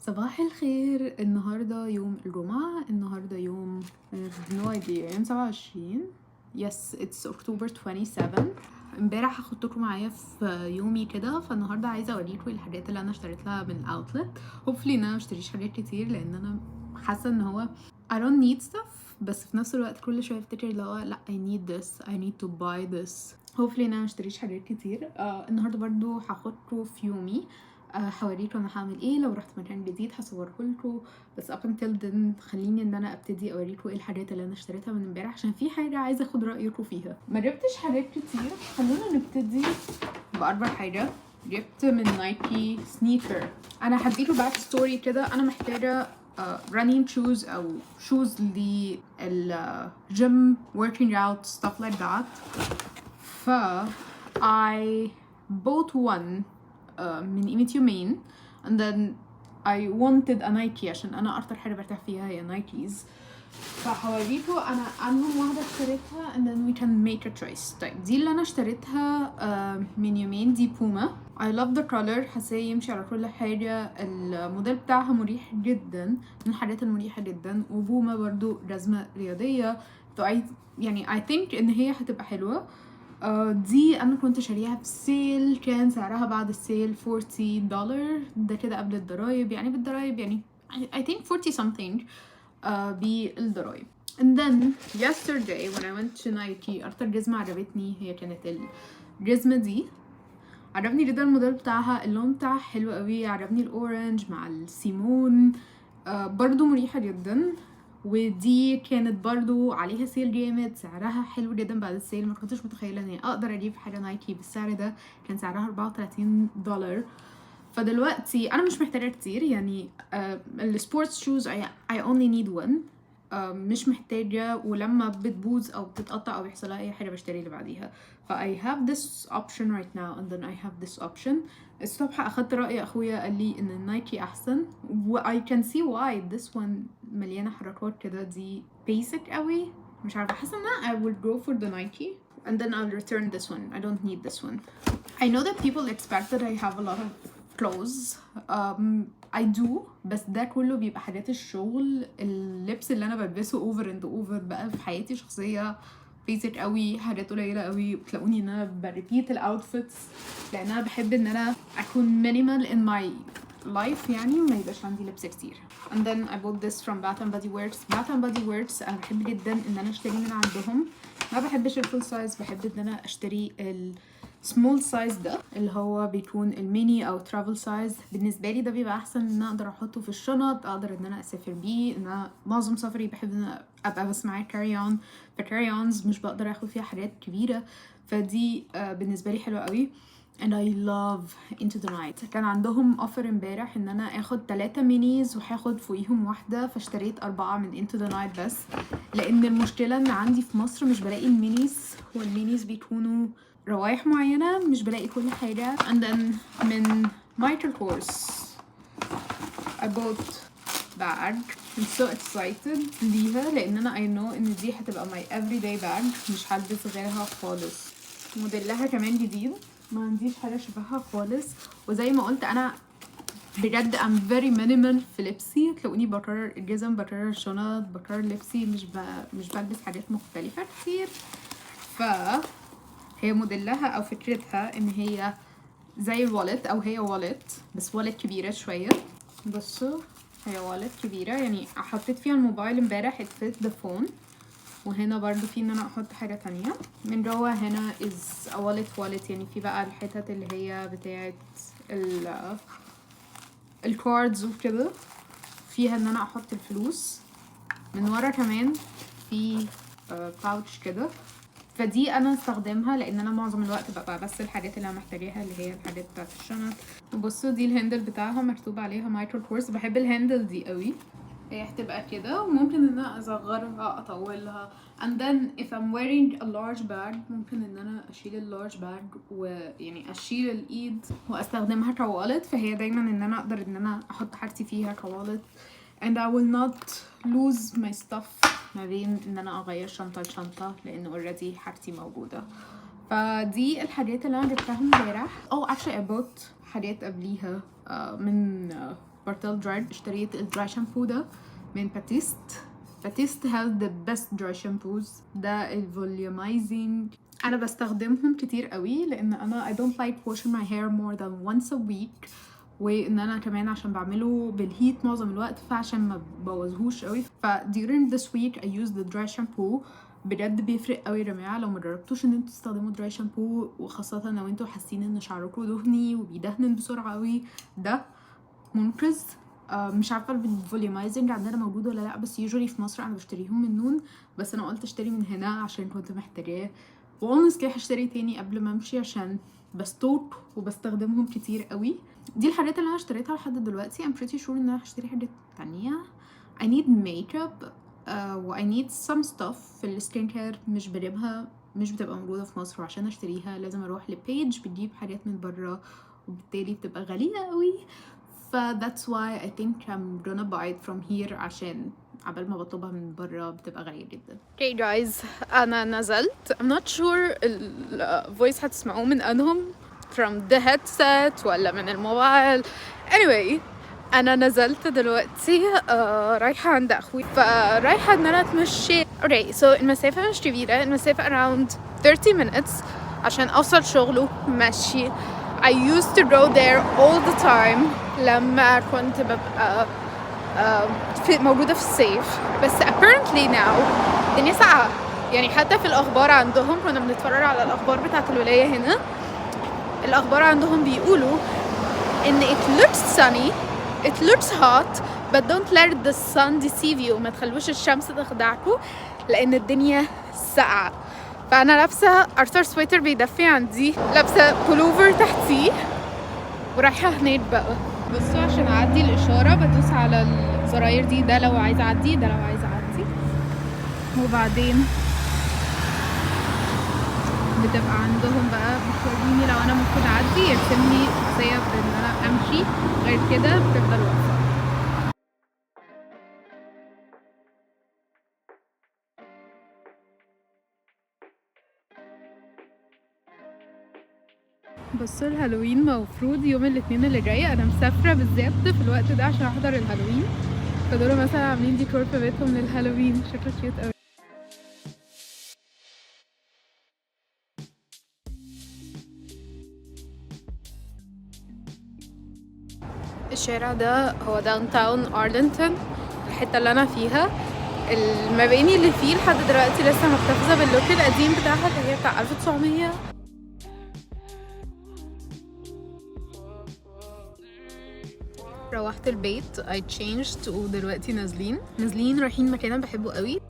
صباح الخير. النهاردة يوم الجمعة، النهاردة يوم no idea يوم 27. yes it's October 27. امبارح هاخدكم معايا في يومي كده، فالنهاردة عايزة اوريكم الحاجات اللي انا اشتريتها من اوتلت. hopefully ان انا مشتريش حاجات كتير لان انا حاسة ان هو I don't need stuff، بس في نفس الوقت كل شوية افتكر اللي هو لا I need this I need to buy this. hopefully ان انا مشتريش حاجات كتير. النهاردة برضو هاخدكم في يومي، هوريكم انا هعمل ايه. لو رحت مكان جديد هصورهولكوا، بس up until then خليني ان انا ابتدي اوريكم ايه الحاجات اللي انا اشتريتها من امبارح، عشان في حاجه عايزه اخد رايكم فيها. ما جبتش حاجات كتير، خلونا نبتدي بأكبر حاجه. جبت من نايكي سنيكر. انا هديكوا باك ستوري كده. انا محتاجه running shoes او shoes للجيم working out stuff like that. ف I bought one من قيمة يومين and then I wanted a Nike عشان أنا أكتر حاجة برتاح فيها هي نايكيز. فهوريكوا أنا عنهم واحدة اشتريتها and then we can make a choice. طيب دي اللي أنا اشتريتها من يومين، دي بوما. I love the color، حاساه يمشي على كل حاجة. الموديل بتاعها مريح جدا، من الحاجات المريحة جدا. وبوما برضو جزمة رياضية، يعني I think إن هي هتبقى حلوة. دي انا كنت شاريها بسيل، كان سعرها بعد السيل $40. ده كده قبل الضرايب، يعني بالضرايب يعني I think 40 something بالضرايب. and then yesterday when I went to Nike اكتر جزمة عجبتني هي كانت الجزمة دي. عجبني جدا الموديل بتاعها، اللون بتاعها حلو قوي، عجبني الاورنج مع السيمون. برضو مريحة جدا. ودي كانت برضو عليها سيل جامد، سعرها حلو جدا بعد السيل. ما كنتش متخيله اني اقدر اجيب حاجه نايكي بالسعر ده، كان سعرها $34. فدلوقتي انا مش محتاجه كتير، يعني السبورتس شوز I only need one. مش محتاجه، ولما بتبوظ او بتتقطع او يحصلها اي حاجه بشتري اللي بعديها. ف I have this option right now and then I have this option. الصبح اخدت رأي اخويا، قال لي ان النايكي احسن و I can see why. this one مليانة حركات كده، دي basic قوي، مش عارفة، حاسة ان I will go for the Nike and then I'll return this one. I don't need this one. I know that people expect that I have a lot of clothes. I do، بس ده كله بيبقى حاجات الشغل. اللبس اللي انا بلبسه over and over بقى في حياتي الشخصية بيزك قوي، حاجات قليله قوي. بتلاقوني ان انا بريبيت الاوتفيتس لان انا بحب ان انا اكون مينيمال in my life، يعني وما يبقاش عندي لبس كتير. and then I bought this from Bath and Body Works. Bath and Body Works انا بحب جدا ان انا اشتري من عندهم. ما بحبش الفول سايز، بحب ان انا اشتري السمول سايز ده اللي هو بيكون الميني او ترافل سايز. بالنسبه لي ده بيبقى احسن ان انا اقدر احطه في الشنط، اقدر ان انا اسافر بيه. ان انا معظم سفري بحب ان انا ابقى بس معايا كاري اون، فكاري اونز مش بقدر اخد فيها حاجات كبيره. فدي بالنسبه لي حلوه قوي. and I love Into the Night. كان عندهم اوفر امبارح ان انا اخد 3 مينيز وهاخد فوقيهم واحده، فاشتريت 4 من Into the Night. بس لان المشكله ان عندي في مصر مش بلاقي المينيز، والمينيز بيكونوا روايح معينه، مش بلاقي كل حاجه. and then من Michael Kors I bought bag. I'm so excited ليها لان انا I know ان دي هتبقى my everyday bag، مش هلبس غيرها خالص. موديلها كمان جديد، ما عنديش حاجه شبهها خالص. وزي ما قلت انا بجد I'm very minimal في لبسي. تلاقوني بكرر الجزم، بكرر الشنط، بكرر لبسي، مش بلبس حاجات مختلفه كتير. ف هي موديلها او فكرتها ان هي زي الوالت، او هي والت بس والت كبيره شويه. بصوا هي والت كبيره، يعني حطيت فيها الموبايل امبارح it fit the phone. وهنا برضو في ان انا احط حاجه تانية من جوه. هنا is a wallet يعني في بقى الحتت اللي هي بتاعت الكاردز وكده، فيها ان انا احط الفلوس. من ورا كمان في باوتش كده. فدي انا استخدمها لان انا معظم الوقت ببقى بس الحاجات اللي انا محتاجاها اللي هي الحاجات بتاعت الشنط. وبصوا دي الهندل بتاعها مكتوب عليها مايكرو كورس. بحب الهندل دي قوي، هي هتبقى كده وممكن ان انا اصغرها اطولها. and then if I'm wearing a large bag ممكن ان انا اشيل اللارج باج ويعني اشيل الايد واستخدمها كوالت. فهي دايما ان انا اقدر ان انا احط حاجتي فيها كوالت and I will not lose my stuff ما بين ان انا اغير شنطه لشنطه لان already حاجتي موجوده. فدي الحاجات اللي انا جبتها امبارح. actually I bought حاجات قبليها من بارتال دراي. اشتريت الدراي شامبو ده من باتيست. باتيست has the best dry shampoos. ده الفوليومايزنج، انا بستخدمهم كتير قوي لان انا I don't like washing my hair more than once a week، وان انا كمان عشان بعمله بالهيت معظم الوقت فعشان ما بوظهوش قوي. ف during this week I use the dry shampoo. بجد بيفرق قوي يا جماعه. لو مجربتوش ان انتوا تستخدموا دراي شامبو، وخاصه لو انتوا حاسين ان شعركم دهني وبيدهن بسرعه قوي، ده منقذ. مش عارفه الفوليومايزنج عندنا موجود ولا لا، بس يوجولي في مصر انا بشتريهم من نون، بس انا قلت اشتري من هنا عشان كنت محتاجاه. وهونستلي هشتري تاني قبل ما امشي عشان بستوك وبستخدمهم كتير قوي. دي الحاجات اللي انا اشتريتها لحد دلوقتي. I'm pretty sure ان انا هشتري حاجات تانية. I need makeup و I need some stuff في السكين كير مش بجيبها، مش بتبقى موجودة في مصر، وعشان اشتريها لازم اروح لبيج بتجيب حاجات من برا، وبالتالي بتبقى غالية قوي. ف that's why I think I'm gonna buy it from here عشان عبال ما بطلبها من برا بتبقى غالية جدا. Okay guys، انا نزلت. I'm not sure الفويس هتسمعوه من انهم from the headset ولا من الموبايل. anyway انا نزلت دلوقتي رايحة عند اخوي، فرايحة ان انا اتمشي. okay so المسافة مش كبيرة، المسافة around 30 minutes عشان اوصل شغله ماشي. I used to go there all the time لما كنت ببقى موجودة في الصيف، بس apparently now الدنيا ساقعة. يعني حتى في الأخبار عندهم، كنا بنتفرج على الأخبار بتاعة الولاية هنا، الأخبار عندهم بيقولوا إن it looks sunny, it looks hot, but don't let the sun deceive you. ما تخلوش الشمس تخدعكوا لأن الدنيا ساقعة. فأنا لابسة أرثر سويتر بيدفي عندي، لابسة بولوفر تحتيه، ورايحة هناك بقى. بصوا عشان أعدي الإشارة بدوس على الزراير دي، ده لو عايزة أعدي، ده لو عايزة أعدي. وبعدين بتبقى عندهم بقى بتوريني لو أنا المفروض أعدي، يرسملي شخصية بإن أنا أمشي، غير كده بتفضل واقفة. بصوا الهالوين مفروض يوم الاثنين اللي جاي. انا مسافره بالذات في الوقت ده عشان احضر الهالوين، فدول مثلا عاملين ديكور في بيتهم للهالوين، شكله كيوت قوي. الشارع ده هو داون تاون ارلينتون، الحته اللي انا فيها. المباني اللي فيه لحد دلوقتي لسه محتفظه باللوك القديم بتاعها اللي هي بتاع 1900. روحت البيت I changed ودلوقتي نازلين رايحين مكان انا بحبه قوي.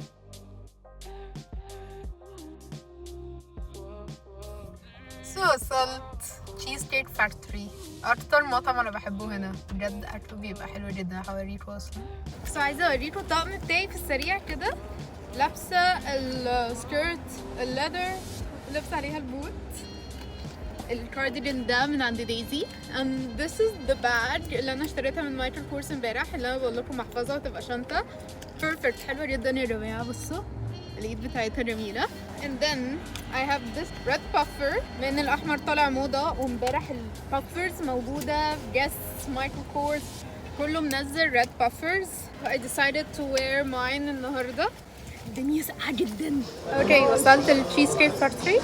وصلت تشيز كيك فاكتوري، اكتر مطعم انا بحبه هنا بجد، اكله بيبقى حلو جدا. هوريكم اصلا، بس عايزه اوريكم الطقم بتاعي في السريع كده. لابسه السكيرت الليذر، لابسه عليها البوت. الكارديجان ده من عند دايزي، and this is the bag اللي انا اشتريتها من مايكل كورس امبارح، اللي انا بقول لكم محفظه وتبقى شنطه بيرفكت، حلوه جدا يا جماعه. بصوا الايد بتاعتها جميله. and then I have this red puffer من الاحمر طالع موضه، وامبارح البافرز موجوده في جاس مايكل كورس، كله منزل red puffers. I decided to wear mine النهارده. الدنيا ساقعه جدا. اوكي وصلت التشيز كيك فاكتوري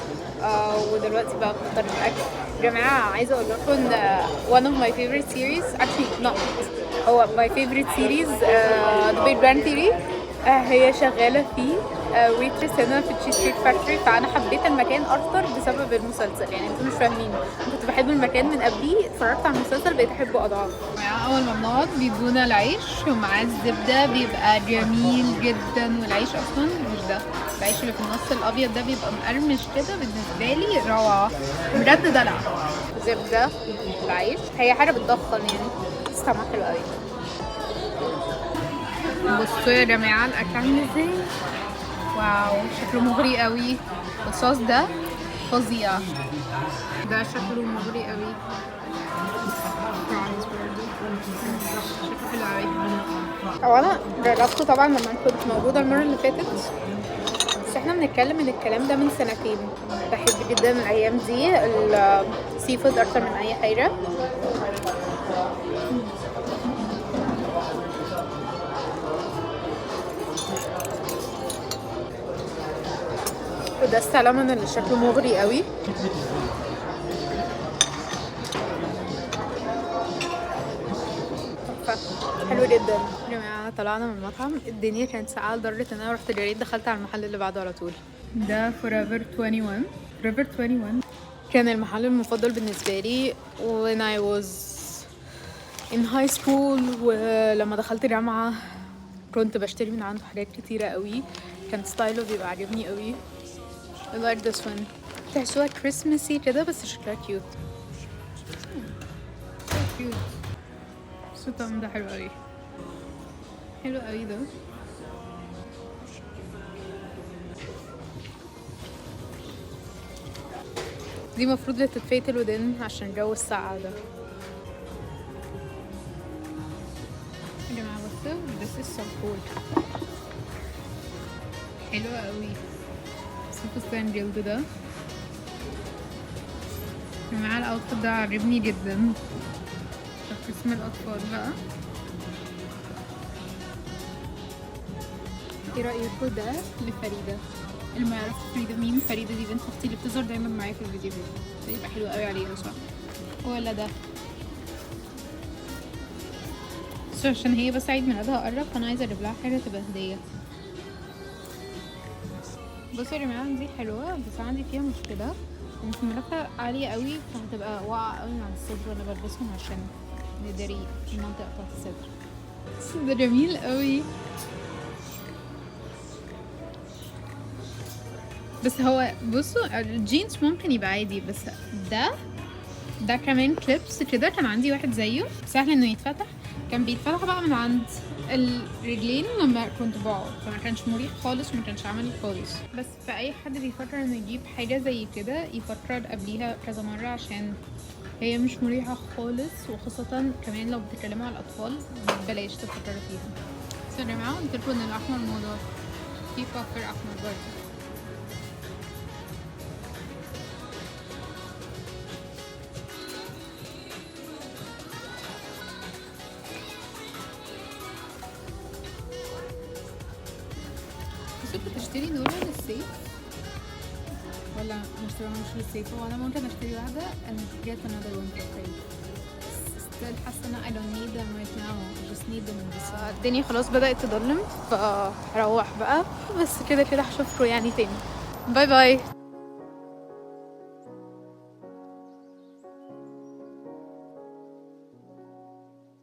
ودلوقتي بقى بختار الاكل. يا جماعه عايزه اقول لكم ان one of my favorite series actually not هو my favorite series The Big Bang Theory هي شغاله فيه ويترس هنا في التشيز كيك فاكتوري، فانا حبيت المكان اكتر بسبب المسلسل. يعني انتوا مش فاهمين، كنت بحب المكان من قبليه، اتفرجت على المسلسل بقيت احبه اضعاف. اول ما بنقعد بيدونا العيش ومعاه الزبده، بيبقى جميل جدا. والعيش اصلا مش ده، العيش اللي في النص الابيض ده بيبقى مقرمش كده، بالنسبه لي روعه بجد. دلع زبده العيش، هي حاجه بتضخم يعني، بس طعمها حلو قوي. بصوا يا جماعه الاكل عامل ازاي، واو شكله مغري قوي. الصوص ده فظيع، ده شكله مغري قوي. شكله حلو قوي. هو انا جربته طبعا لما كنت موجوده المره اللي فاتت، بس احنا بنتكلم ان الكلام ده من سنتين. بحب جدا الايام دي السي فود اكتر من اي حاجه. وده السلمون اللي شكله مغري قوي. تحفة، حلو جدا يا جماعة. طلعنا من المطعم، الدنيا كانت ساقعة لدرجة ان انا رحت جريت دخلت على المحل اللي بعده على طول. ده Forever 21. Forever 21 كان المحل المفضل بالنسبة لي when I was in high school، ولما دخلت جامعة كنت بشتري من عنده حاجات كتيرة قوي، كان ستايله بيبقى عاجبني قوي. I like this one. تحسوها كريسمسي كده بس شكلها كيوت. كيوت. بس الطعم ده حلو قوي، حلو قوي ده. دي مفروض لتدفئة الودان عشان جو الساقعة ده. يا جماعة بصوا this is so cool. حلوة قوي. فستان جلد ده يا جماعة، الاوتفيت ده عجبني جدا. في قسم الاطفال بقى، ايه رأيكم ده لفريدة؟ اللي ما يعرفش فريدة مين، فريدة دي بنت اختي اللي بتظهر دايما معايا في الفيديو ده، يبقى حلو قوي عليها صح؟ ولا ده بس عشان هي بس عيد ميلادها قرب، فانا عايزه اجيب لها حاجه تبقى هديه. بصوا يا جماعه دي حلوه بس عندي فيها مشكله ان كميتها عاليه قوي، فهتبقى واقعه قوي على الصدر وانا بلبسهم عشان نداري المنطقه بتاعت الصدر. بس ده جميل قوي. بس هو بصوا الجينز ممكن يبقى عادي، بس ده كمان كليبس كده، كان عندي واحد زيه سهل انه يتفتح، كان بيتفتح بقى من عند الرجلين لما كنت بقعد، فما كانش مريح خالص وما كانش عملي خالص. بس في اي حد بيفكر انه يجيب حاجه زي كده يفكر قبليها كذا مره عشان هي مش مريحه خالص، وخاصه كمان لو بتتكلموا على الاطفال بلاش تفكروا فيها. بس يا جماعه قلت لكم ان الاحمر موضه، في كفر احمر برضه. كنت اشتري دول للصيف ولا مش للصيف؟ هو انا ممكن اشتري واحده and get another one for free. still حاسه ان I don't need them right now, I just need them in this. الدنيا خلاص بدأت تضلم فهروح بقى، بس كده هشوفكم يعني تاني. باي باي.